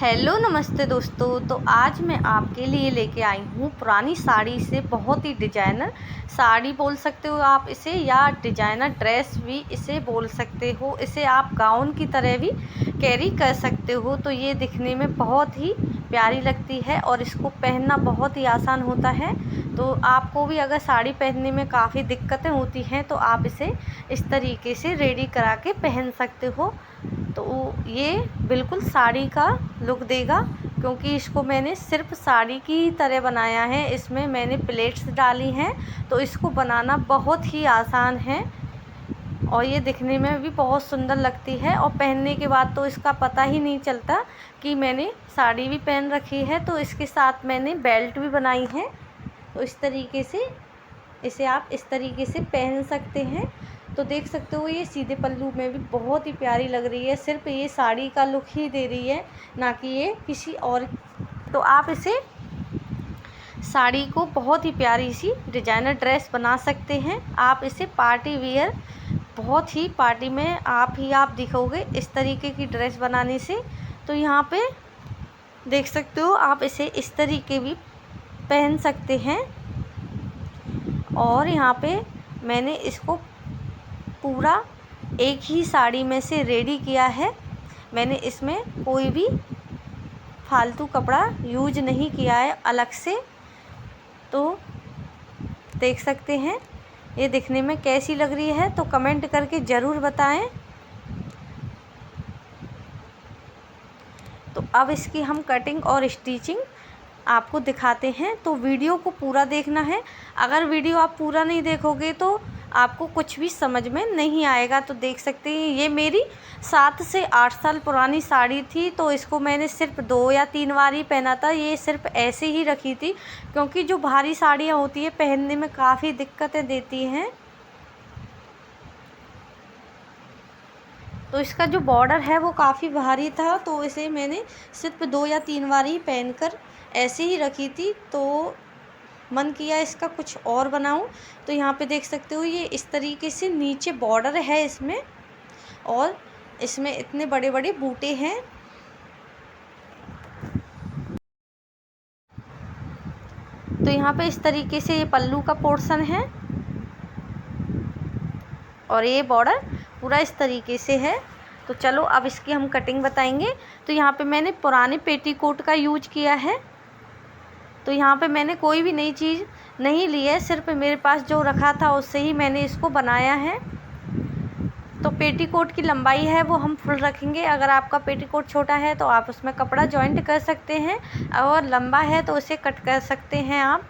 Hello नमस्ते दोस्तों। तो आज मैं आपके लिए लेके आई हूँ पुरानी साड़ी से बहुत ही डिजाइनर साड़ी बोल सकते हो आप इसे, या डिजाइनर ड्रेस भी इसे बोल सकते हो। इसे आप गाउन की तरह भी कैरी कर सकते हो। तो ये दिखने में बहुत ही प्यारी लगती है और इसको पहनना बहुत ही आसान होता है। तो आपको भी अगर साड़ी पहनने में काफ़ी दिक्कतें होती हैं तो आप इसे इस तरीके से रेडी करा के पहन सकते हो। तो ये बिल्कुल साड़ी का लुक देगा, क्योंकि इसको मैंने सिर्फ साड़ी की तरह बनाया है। इसमें मैंने प्लेट्स डाली हैं, तो इसको बनाना बहुत ही आसान है और ये दिखने में भी बहुत सुंदर लगती है। और पहनने के बाद तो इसका पता ही नहीं चलता कि मैंने साड़ी भी पहन रखी है। तो इसके साथ मैंने बेल्ट भी बनाई है। तो इस तरीके से इसे आप इस तरीके से पहन सकते हैं। तो देख सकते हो ये सीधे पल्लू में भी बहुत ही प्यारी लग रही है। सिर्फ ये साड़ी का लुक ही दे रही है, ना कि ये किसी और। तो आप इसे साड़ी को बहुत ही प्यारी सी डिजाइनर ड्रेस बना सकते हैं। आप इसे पार्टी वियर, बहुत ही पार्टी में आप दिखोगे इस तरीके की ड्रेस बनाने से। तो यहाँ पे देख सकते हो आप इसे इस तरीके भी पहन सकते हैं। और यहाँ पे मैंने इसको पूरा एक ही साड़ी में से रेडी किया है। मैंने इसमें कोई भी फालतू कपड़ा यूज नहीं किया है अलग से। तो देख सकते हैं ये दिखने में कैसी लग रही है, तो कमेंट करके ज़रूर बताएं। तो अब इसकी हम कटिंग और स्टिचिंग आपको दिखाते हैं। तो वीडियो को पूरा देखना है। अगर वीडियो आप पूरा नहीं देखोगे तो आपको कुछ भी समझ में नहीं आएगा। तो देख सकते हैं ये मेरी 7 से 8 साल पुरानी साड़ी थी। तो इसको मैंने सिर्फ 2 या 3 बार ही पहना था। ये सिर्फ ऐसे ही रखी थी, क्योंकि जो भारी साड़ियाँ होती है पहनने में काफ़ी दिक्कतें देती हैं। तो इसका जो बॉर्डर है वो काफ़ी भारी था, तो इसे मैंने सिर्फ 2 या 3 बार ही पहनकर ऐसे ही रखी थी। तो मन किया इसका कुछ और बनाऊं। तो यहाँ पे देख सकते हो ये इस तरीके से नीचे बॉर्डर है इसमें, और इसमें इतने बड़े बड़े बूटे हैं। तो यहाँ पे इस तरीके से ये पल्लू का पोर्शन है और ये बॉर्डर पूरा इस तरीके से है। तो चलो अब इसकी हम कटिंग बताएंगे। तो यहाँ पे मैंने पुराने पेटीकोट का यूज किया है। तो यहाँ पे मैंने कोई भी नई चीज़ नहीं ली है, सिर्फ मेरे पास जो रखा था उससे ही मैंने इसको बनाया है। तो पेटीकोट की लंबाई है वो हम फुल रखेंगे। अगर आपका पेटीकोट छोटा है तो आप उसमें कपड़ा जॉइंट कर सकते हैं, और लंबा है तो उसे कट कर सकते हैं आप।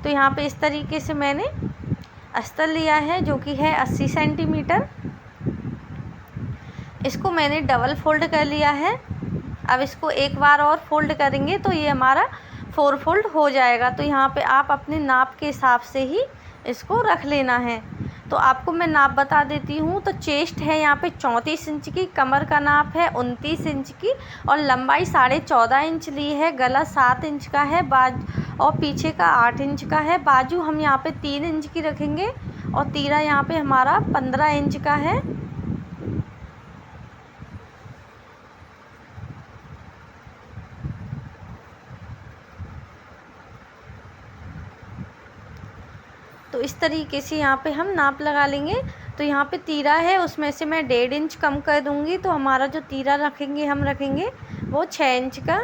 तो यहाँ पे इस तरीके से मैंने अस्तर लिया है, जो कि है 80 सेंटीमीटर। इसको मैंने डबल फोल्ड कर लिया है। अब इसको एक बार और फोल्ड करेंगे तो ये हमारा 4 फोल्ड हो जाएगा। तो यहाँ पे आप अपने नाप के हिसाब से ही इसको रख लेना है। तो आपको मैं नाप बता देती हूँ। तो चेस्ट है यहाँ पे 34 इंच की, कमर का नाप है 29 इंच की, और लंबाई 14.5 इंच ली है। गला 7 इंच का है, और पीछे का 8 इंच का है। बाजू हम यहाँ पे 3 इंच की रखेंगे, और तीरा यहाँ पे हमारा 15 इंच का है। तो इस तरीके से यहाँ पे हम नाप लगा लेंगे। तो यहाँ पे तीरा है, उसमें से मैं 1.5 इंच कम कर दूँगी। तो हमारा जो तीरा हम रखेंगे वो 6 इंच का।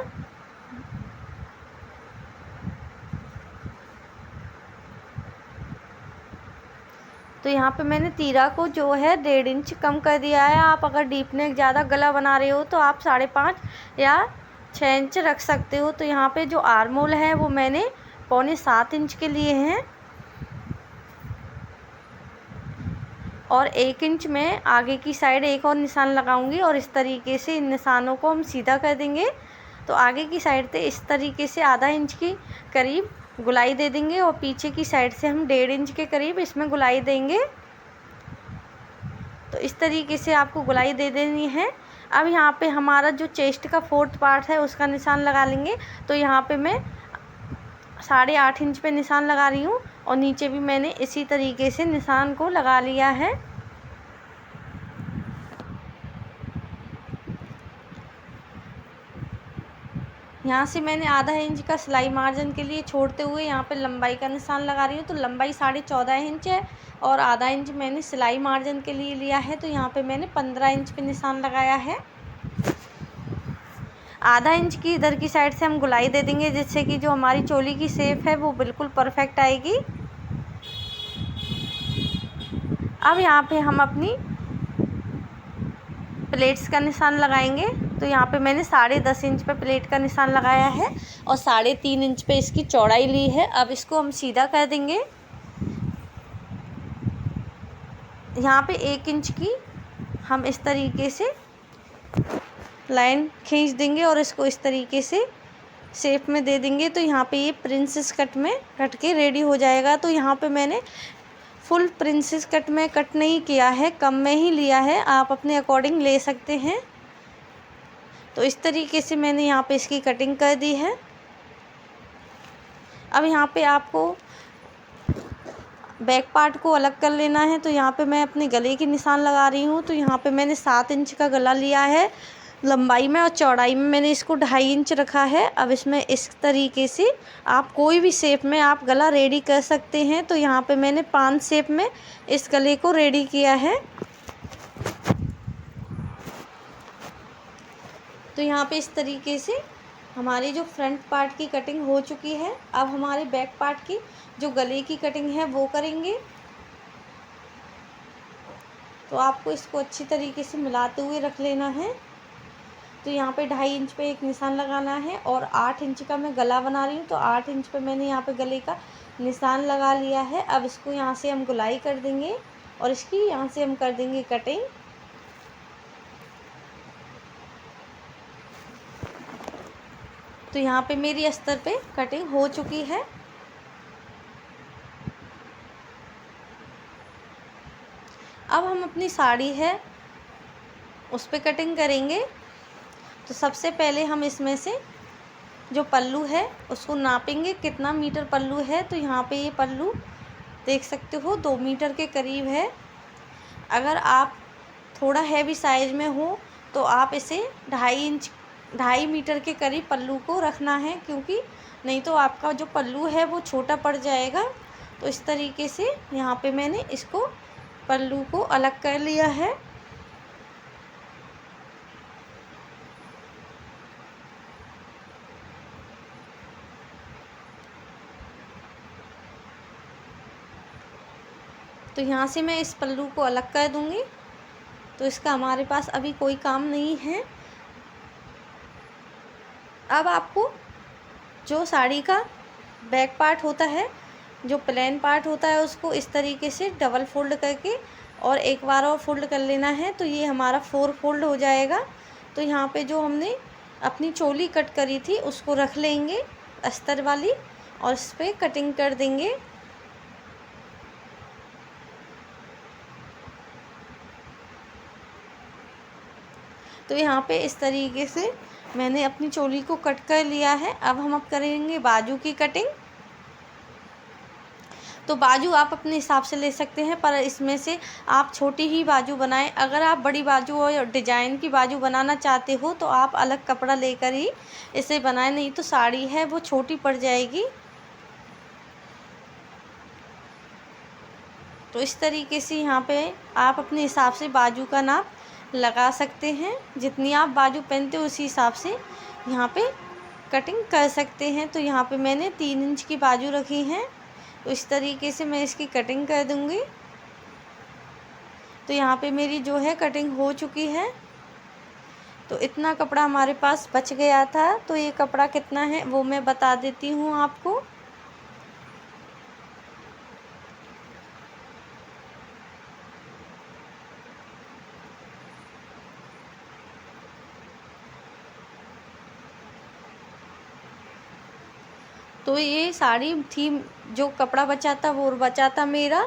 तो यहाँ पे मैंने तीरा को जो है 1.5 इंच कम कर दिया है। आप अगर डीप नेक ज़्यादा गला बना रहे हो तो आप 5.5 या 6 इंच रख सकते हो। तो यहाँ पे जो आर्म होल है वो मैंने 6.25 इंच के लिए हैं, और 1 इंच में आगे की साइड एक और निशान लगाऊंगी, और इस तरीके से इन निशानों को हम सीधा कर देंगे। तो आगे की साइड से इस तरीके से आधा इंच की करीब गुलाई दे देंगे, और पीछे की साइड से हम 1.5 इंच के करीब इसमें गुलाई देंगे। तो इस तरीके से आपको गुलाई दे देनी है। अब यहाँ पे हमारा जो चेस्ट का 4th पार्ट है उसका निशान लगा लेंगे। तो यहाँ पे मैं 8.5 इंच पे निशान लगा रही हूँ, और नीचे भी मैंने इसी तरीके से निशान को लगा लिया है। यहाँ से मैंने आधा इंच का सिलाई मार्जिन के लिए छोड़ते हुए यहाँ पे लंबाई का निशान लगा रही हूँ। तो लंबाई 14.5 इंच है और आधा इंच मैंने सिलाई मार्जिन के लिए लिया है। तो यहाँ पे मैंने 15 इंच पे निशान लगाया है। आधा इंच की इधर की साइड से हम गुलाई दे देंगे, जिससे कि जो हमारी चोली की शेप है वो बिल्कुल परफेक्ट आएगी। अब यहाँ पे हम अपनी प्लेट्स का निशान लगाएंगे। तो यहाँ पे मैंने 10.5 इंच पे प्लेट का निशान लगाया है और 3.5 इंच पे इसकी चौड़ाई ली है। अब इसको हम सीधा कर देंगे। यहाँ पे 1 इंच की हम इस तरीके से लाइन खींच देंगे और इसको इस तरीके से शेप में दे देंगे। तो यहाँ पे ये प्रिंसेस कट में कट के रेडी हो जाएगा। तो यहाँ पे मैंने फुल प्रिंसेस कट में कट नहीं किया है, कम में ही लिया है, आप अपने अकॉर्डिंग ले सकते हैं। तो इस तरीके से मैंने यहाँ पे इसकी कटिंग कर दी है। अब यहाँ पे आपको बैक पार्ट को अलग कर लेना है। तो यहाँ पे मैं अपने गले की निशान लगा रही हूँ। तो यहाँ पे मैंने 7 इंच का गला लिया है लंबाई में और चौड़ाई में मैंने इसको 2.5 इंच रखा है। अब इसमें इस तरीके से आप कोई भी शेप में आप गला रेडी कर सकते हैं। तो यहाँ पे मैंने 5 शेप में इस गले को रेडी किया है। तो यहाँ पे इस तरीके से हमारी जो फ्रंट पार्ट की कटिंग हो चुकी है। अब हमारे बैक पार्ट की जो गले की कटिंग है वो करेंगे। तो आपको इसको अच्छी तरीके से मिलाते हुए रख लेना है। तो यहाँ पे 2.5 इंच पे एक निशान लगाना है और 8 इंच का मैं गला बना रही हूँ। तो 8 इंच पे मैंने यहाँ पे गले का निशान लगा लिया है। अब इसको यहाँ से हम गुलाई कर देंगे और इसकी यहाँ से हम कर देंगे कटिंग। तो यहाँ पे मेरी अस्तर पे कटिंग हो चुकी है। अब हम अपनी साड़ी है उस पे कटिंग करेंगे। तो सबसे पहले हम इसमें से जो पल्लू है उसको नापेंगे, कितना मीटर पल्लू है। तो यहाँ पे ये पल्लू देख सकते हो 2 मीटर के करीब है। अगर आप थोड़ा हैवी साइज में हो तो आप इसे 2.5 मीटर के करीब पल्लू को रखना है, क्योंकि नहीं तो आपका जो पल्लू है वो छोटा पड़ जाएगा। तो इस तरीके से यहाँ पे मैंने इसको पल्लू को अलग कर लिया है। तो यहाँ से मैं इस पल्लू को अलग कर दूँगी। तो इसका हमारे पास अभी कोई काम नहीं है। अब आपको जो साड़ी का बैक पार्ट होता है, जो प्लेन पार्ट होता है, उसको इस तरीके से डबल फोल्ड करके और एक बार और फोल्ड कर लेना है। तो ये हमारा 4 फोल्ड हो जाएगा। तो यहाँ पे जो हमने अपनी चोली कट करी थी उसको रख लेंगे अस्तर वाली और इस पर कटिंग कर देंगे। तो यहाँ पे इस तरीके से मैंने अपनी चोली को कट कर लिया है। अब हम करेंगे बाजू की कटिंग। तो बाजू आप अपने हिसाब से ले सकते हैं, पर इसमें से आप छोटी ही बाजू बनाएं। अगर आप बड़ी बाजू और डिजाइन की बाजू बनाना चाहते हो तो आप अलग कपड़ा लेकर ही इसे बनाएं, नहीं तो साड़ी है वो छोटी पड़ जाएगी। तो इस तरीके से यहाँ पे आप अपने हिसाब से बाजू का नाप लगा सकते हैं। जितनी आप बाजू पहनते हो उसी हिसाब से यहाँ पे कटिंग कर सकते हैं। तो यहाँ पे मैंने 3 इंच की बाजू रखी हैं। तो इस तरीके से मैं इसकी कटिंग कर दूँगी। तो यहाँ पे मेरी जो है कटिंग हो चुकी है। तो इतना कपड़ा हमारे पास बच गया था। तो ये कपड़ा कितना है वो मैं बता देती हूँ आपको। तो ये साड़ी थी, जो कपड़ा बचा था वो बचा था मेरा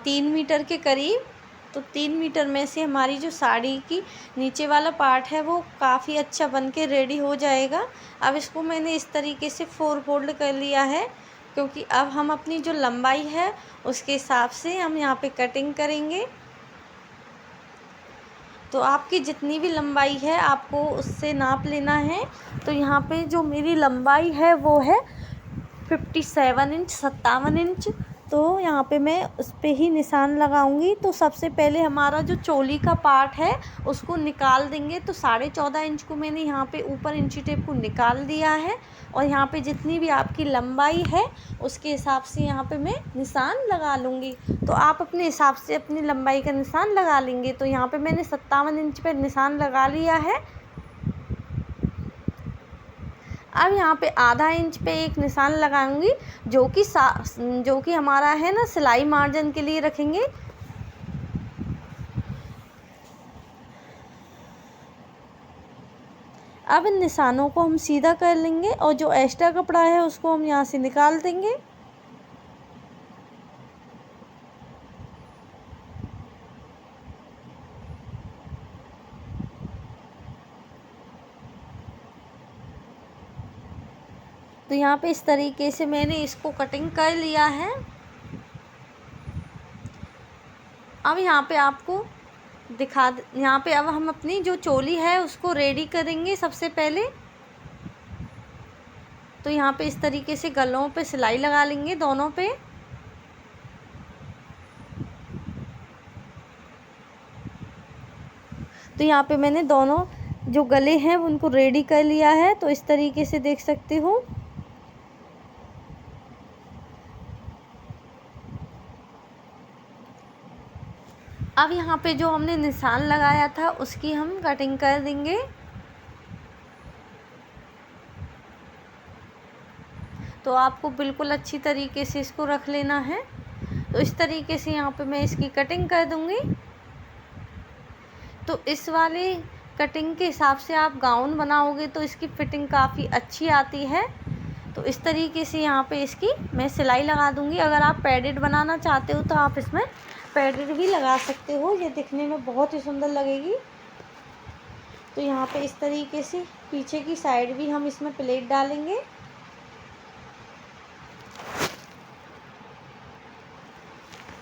3 मीटर के करीब। तो 3 मीटर में से हमारी जो साड़ी की नीचे वाला पार्ट है वो काफ़ी अच्छा बन के रेडी हो जाएगा। अब इसको मैंने इस तरीके से 4 फोल्ड कर लिया है, क्योंकि अब हम अपनी जो लंबाई है उसके हिसाब से हम यहाँ पे कटिंग करेंगे। तो आपकी जितनी भी लंबाई है आपको उससे नाप लेना है। तो यहाँ पे जो मेरी लंबाई है वो है 57 इंच, 57 इंच। तो यहाँ पे मैं उस पे ही निशान लगाऊंगी। तो सबसे पहले हमारा जो चोली का पार्ट है उसको निकाल देंगे। तो 14.5 इंच को मैंने यहाँ पे ऊपर इंची टेप को निकाल दिया है और यहाँ पे जितनी भी आपकी लंबाई है उसके हिसाब से यहाँ पे मैं निशान लगा लूँगी। तो आप अपने हिसाब से अपनी लंबाई का निशान लगा लेंगे। तो यहाँ पे मैंने 57 इंच पे निशान लगा लिया है। अब यहाँ पे आधा इंच पे एक निशान लगाऊंगी जो कि हमारा है ना सिलाई मार्जिन के लिए रखेंगे। अब इन निशानों को हम सीधा कर लेंगे और जो एक्स्ट्रा कपड़ा है उसको हम यहाँ से निकाल देंगे। तो यहाँ पे इस तरीके से मैंने इसको कटिंग कर लिया है। अब यहाँ पे आपको यहाँ पे अब हम अपनी जो चोली है उसको रेडी करेंगे सबसे पहले। तो यहाँ पे इस तरीके से गलों पे सिलाई लगा लेंगे दोनों पे। तो यहाँ पे मैंने दोनों जो गले हैं उनको रेडी कर लिया है। तो इस तरीके से देख सकते हो। अब यहाँ पे जो हमने निशान लगाया था उसकी हम कटिंग कर देंगे। तो आपको बिल्कुल अच्छी तरीके से इसको रख लेना है। तो इस तरीके से यहाँ पे मैं इसकी कटिंग कर दूँगी। तो इस वाले कटिंग के हिसाब से आप गाउन बनाओगे तो इसकी फिटिंग काफ़ी अच्छी आती है। तो इस तरीके से यहाँ पे इसकी मैं सिलाई लगा दूँगी। अगर आप पैडेड बनाना चाहते हो तो आप इसमें पैडेड भी लगा सकते हो, ये दिखने में बहुत ही सुंदर लगेगी। तो यहाँ पे इस तरीके से पीछे की साइड भी हम इसमें प्लेट डालेंगे।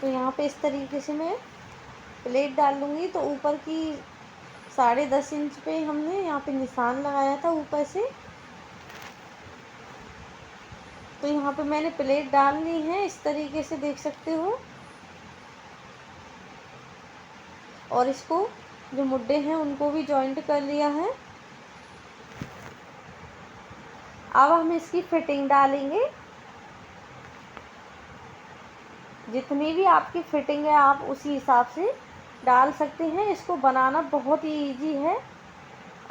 तो यहाँ पे इस तरीके से मैं प्लेट डाल लूँगी। तो ऊपर की 10.5 इंच पे हमने यहाँ पे निशान लगाया था ऊपर से। तो यहाँ पे मैंने प्लेट डालनी है, इस तरीके से देख सकते हो। और इसको जो मुड्डे हैं उनको भी जॉइंट कर लिया है। अब हम इसकी फिटिंग डालेंगे। जितनी भी आपकी फिटिंग है आप उसी हिसाब से डाल सकते हैं। इसको बनाना बहुत ही इजी है।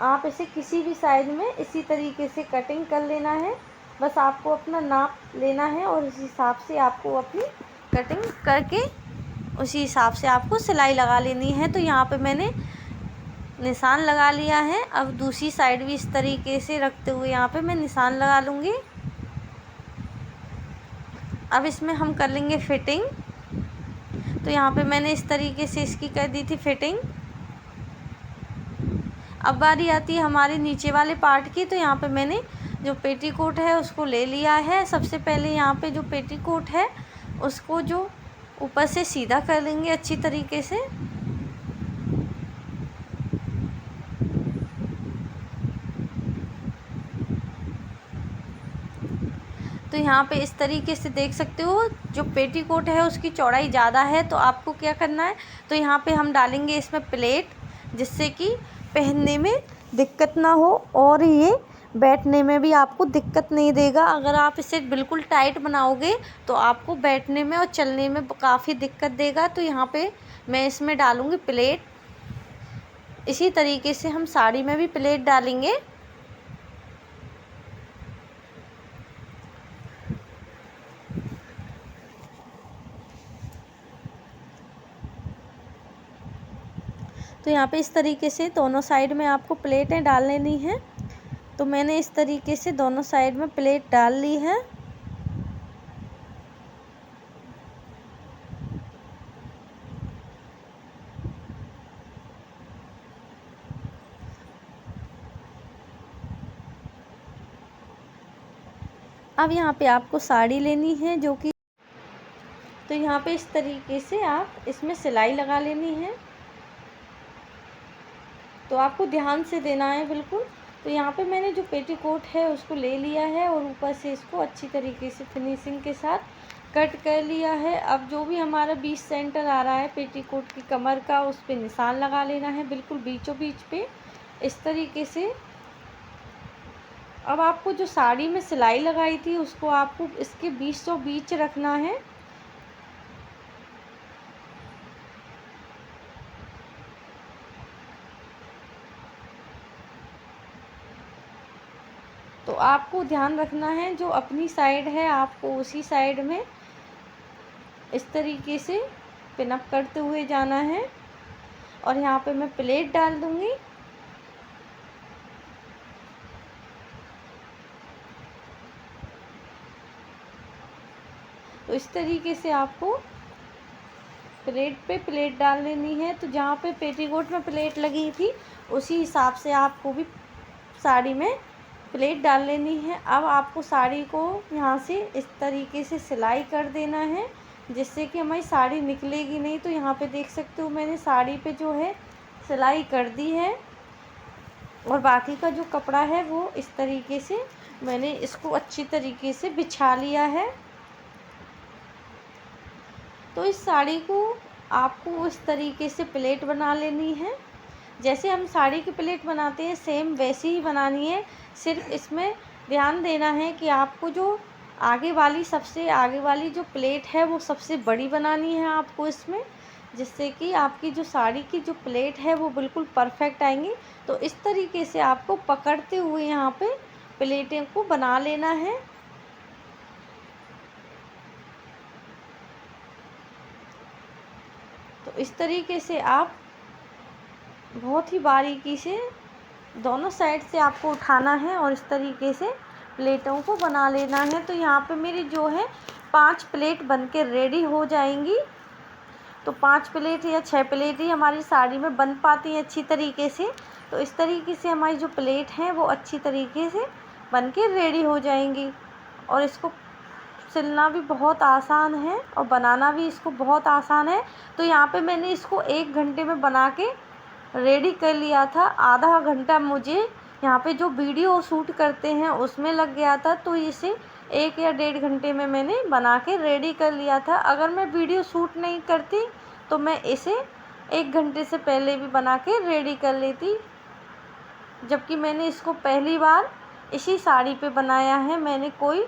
आप इसे किसी भी साइज में इसी तरीके से कटिंग कर लेना है। बस आपको अपना नाप लेना है और इस हिसाब से आपको अपनी कटिंग करके उसी हिसाब से आपको सिलाई लगा लेनी है। तो यहाँ पे मैंने निशान लगा लिया है। अब दूसरी साइड भी इस तरीके से रखते हुए यहाँ पे मैं निशान लगा लूँगी। अब इसमें हम कर लेंगे फिटिंग। तो यहाँ पे मैंने इस तरीके से इसकी कर दी थी फिटिंग। अब बारी आती है हमारे नीचे वाले पार्ट की। तो यहाँ पे मैंने जो पेटीकोट है उसको ले लिया है। सबसे पहले यहाँ पे जो पेटीकोट है उसको जो ऊपर से सीधा कर लेंगे अच्छी तरीके से। तो यहाँ पे इस तरीके से देख सकते हो जो पेटीकोट है उसकी चौड़ाई ज़्यादा है। तो आपको क्या करना है, तो यहाँ पे हम डालेंगे इसमें प्लेट, जिससे कि पहनने में दिक्कत ना हो और ये बैठने में भी आपको दिक्कत नहीं देगा। अगर आप इसे बिल्कुल टाइट बनाओगे तो आपको बैठने में और चलने में काफ़ी दिक्कत देगा। तो यहाँ पे मैं इसमें डालूँगी प्लेट। इसी तरीके से हम साड़ी में भी प्लेट डालेंगे। तो यहाँ पे इस तरीके से दोनों साइड में आपको प्लेटें डाल लेनी है। तो मैंने इस तरीके से दोनों साइड में प्लेट डाल ली है। अब यहाँ पे आपको साड़ी लेनी है जो कि, तो यहाँ पे इस तरीके से आप इसमें सिलाई लगा लेनी है। तो आपको ध्यान से देना है बिल्कुल। तो यहाँ पे मैंने जो पेटीकोट है उसको ले लिया है और ऊपर से इसको अच्छी तरीके से फिनिशिंग के साथ कट कर लिया है। अब जो भी हमारा 20 सेंटर आ रहा है पेटीकोट की कमर का, उस पे निशान लगा लेना है बिल्कुल बीचों बीच पे इस तरीके से। अब आपको जो साड़ी में सिलाई लगाई थी उसको आपको इसके बीचों बीच रखना है। तो आपको ध्यान रखना है जो अपनी साइड है आपको उसी साइड में इस तरीके से पिन अप करते हुए जाना है। और यहाँ पे मैं प्लेट डाल दूँगी। तो इस तरीके से आपको प्लेट पे प्लेट डाल लेनी है। तो जहाँ पे पेटीकोट में प्लेट लगी थी उसी हिसाब से आपको भी साड़ी में प्लेट डाल लेनी है। अब आपको साड़ी को यहाँ से इस तरीके से सिलाई कर देना है जिससे कि हमारी साड़ी निकलेगी नहीं। तो यहाँ पे देख सकते हो मैंने साड़ी पे जो है सिलाई कर दी है और बाकी का जो कपड़ा है वो इस तरीके से मैंने इसको अच्छी तरीके से बिछा लिया है। तो इस साड़ी को आपको इस तरीके से प्लेट बना लेनी है। जैसे हम साड़ी की प्लेट बनाते हैं सेम वैसी ही बनानी है। सिर्फ इसमें ध्यान देना है कि आपको जो आगे वाली सबसे आगे वाली जो प्लेट है वो सबसे बड़ी बनानी है आपको इसमें, जिससे कि आपकी जो साड़ी की जो प्लेट है वो बिल्कुल परफेक्ट आएंगी। तो इस तरीके से आपको पकड़ते हुए यहाँ पे प्लेटें को बना लेना है। तो इस तरीके से आप बहुत ही बारीकी से दोनों साइड से आपको उठाना है और इस तरीके से प्लेटों को बना लेना है। तो यहाँ पे मेरी जो है 5 प्लेट बनके रेडी हो जाएंगी। तो 5 प्लेट या 6 प्लेट ही हमारी साड़ी में बन पाती हैं अच्छी तरीके से। तो इस तरीके से हमारी जो प्लेट हैं वो अच्छी तरीके से बनके रेडी हो जाएंगी। और इसको सिलना भी बहुत आसान है और बनाना भी इसको बहुत आसान है। तो यहाँ पे मैंने इसको 1 घंटे में बना के रेडी कर लिया था। आधा घंटा मुझे यहाँ पे जो वीडियो शूट करते हैं उसमें लग गया था। तो इसे 1 या 1.5 घंटे में मैंने बना के रेडी कर लिया था। अगर मैं वीडियो शूट नहीं करती तो मैं इसे 1 घंटे से पहले भी बना के रेडी कर लेती, जबकि मैंने इसको पहली बार इसी साड़ी पे बनाया है। मैंने कोई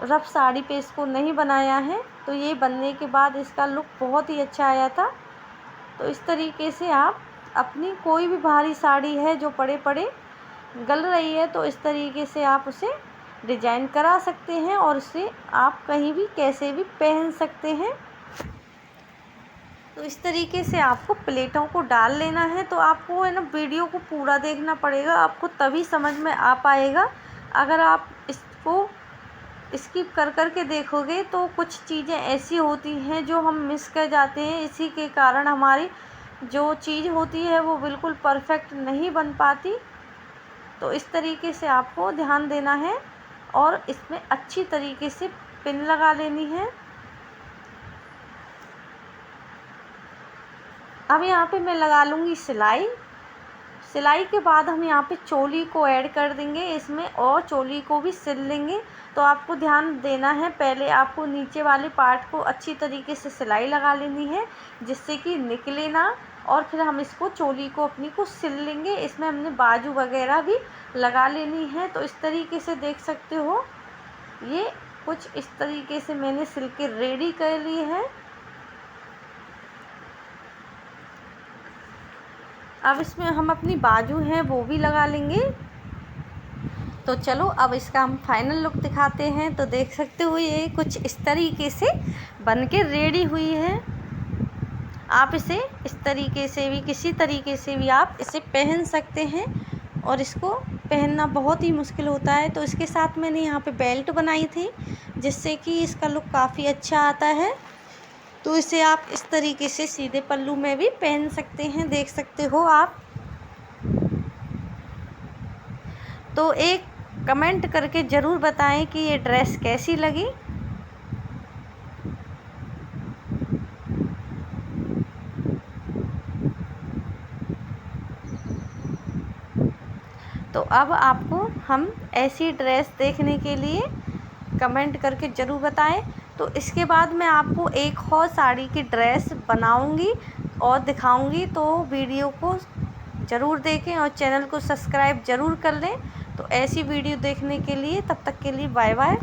रफ साड़ी पे इसको नहीं बनाया है। तो ये बनने के बाद इसका लुक बहुत ही अच्छा आया था। तो इस तरीके से आप अपनी कोई भी भारी साड़ी है जो पड़े पड़े गल रही है तो इस तरीके से आप उसे डिजाइन करा सकते हैं और उसे आप कहीं भी कैसे भी पहन सकते हैं। तो इस तरीके से आपको प्लेटों को डाल लेना है। तो आपको है ना वीडियो को पूरा देखना पड़ेगा, आपको तभी समझ में आ पाएगा। अगर आप इसको स्किप कर के देखोगे तो कुछ चीज़ें ऐसी होती हैं जो हम मिस कर जाते हैं। इसी के कारण हमारी जो चीज़ होती है वो बिल्कुल परफेक्ट नहीं बन पाती। तो इस तरीके से आपको ध्यान देना है और इसमें अच्छी तरीके से पिन लगा लेनी है। अब यहाँ पे मैं लगा लूँगी सिलाई। सिलाई के बाद हम यहाँ पे चोली को ऐड कर देंगे इसमें और चोली को भी सिल लेंगे। तो आपको ध्यान देना है, पहले आपको नीचे वाले पार्ट को अच्छी तरीके से सिलाई लगा लेनी है जिससे कि निकले ना, और फिर हम इसको चोली को अपनी को सिल लेंगे। इसमें हमने बाजू वगैरह भी लगा लेनी है। तो इस तरीके से देख सकते हो ये कुछ इस तरीके से मैंने सिल के रेडी कर ली है। अब इसमें हम अपनी बाजू हैं वो भी लगा लेंगे। तो चलो अब इसका हम फाइनल लुक दिखाते हैं। तो देख सकते हो ये कुछ इस तरीके से बन के रेडी हुई है। आप इसे इस तरीके से भी किसी तरीके से भी आप इसे पहन सकते हैं और इसको पहनना बहुत ही मुश्किल होता है। तो इसके साथ मैंने यहाँ पे बेल्ट बनाई थी जिससे कि इसका लुक काफ़ी अच्छा आता है। तो इसे आप इस तरीके से सीधे पल्लू में भी पहन सकते हैं, देख सकते हो आप। तो एक कमेंट करके ज़रूर बताएं कि ये ड्रेस कैसी लगी। अब आपको हम ऐसी ड्रेस देखने के लिए कमेंट करके ज़रूर बताएं। तो इसके बाद मैं आपको एक और साड़ी की ड्रेस बनाऊंगी और दिखाऊंगी, तो वीडियो को ज़रूर देखें और चैनल को सब्सक्राइब ज़रूर कर लें। तो ऐसी वीडियो देखने के लिए तब तक के लिए बाय बाय।